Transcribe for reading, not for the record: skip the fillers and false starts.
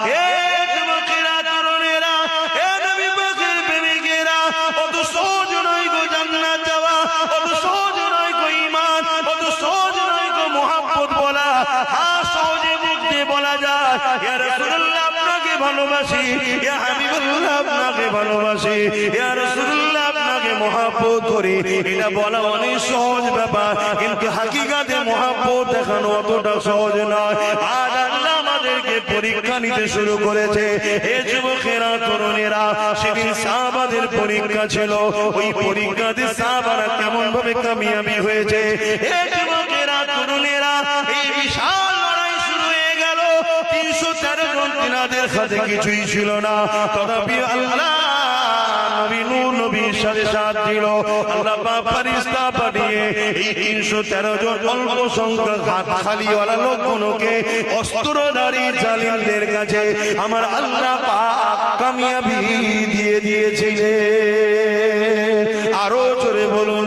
হে যুবকেরা তরুণেরা, হে নবী পাকের প্রেমিকেরা, অত সহজ নয় গো জান্নাত যাওয়া, অত সহজ নয় গো ঈমান, অত সহজ নয় গো মুহাব্বত বলা। হ্যাঁ, সহজে মুখ দিয়ে বলা যায় ইয়া রাসূলুল্লাহ আপনাকে ভালোবাসি, ইয়া হাবিবাল্লাহ আপনাকে ভালোবাসি, ইয়া রাসূলুল্লাহ আপনাকে মুহাব্বত করি। এটা বলা অনেক সহজ ব্যাপার, কিন্তু হাকিকাতে মুহাব্বত দেখানো অতটা সহজ নয়। আজ আল্লাহ আমাদেরকে পরীক্ষা নিতে শুরু করেছে। হে যুবকেরা তরুণেরা, সেদিন সাহাবাদের পরীক্ষা ছিল, ওই পরীক্ষাতে সাহাবারা কেমন ভাবে কামিয়াবি হয়েছে। হে যুবকেরা তরুণেরা, এই বিশাল লড়াই শুরু হয়ে গেল। 313 জন তিনাদের হাতে কিছুই ছিল না, তথাপি আল্লাহ নবী নূহ নবীর সাথে সাথ দিল। আল্লাহ পাক ফেরেশতা পাঠিয়ে এই 313 জন অল্প সংখ্যক হাত খালিওয়ালা লোকগুলোকে অস্ত্রধারী জালিমদের কাছে আমার আল্লাহ পাক কামিয়াবি দিয়ে দিয়েছিলেন। আরো জোরে বলুন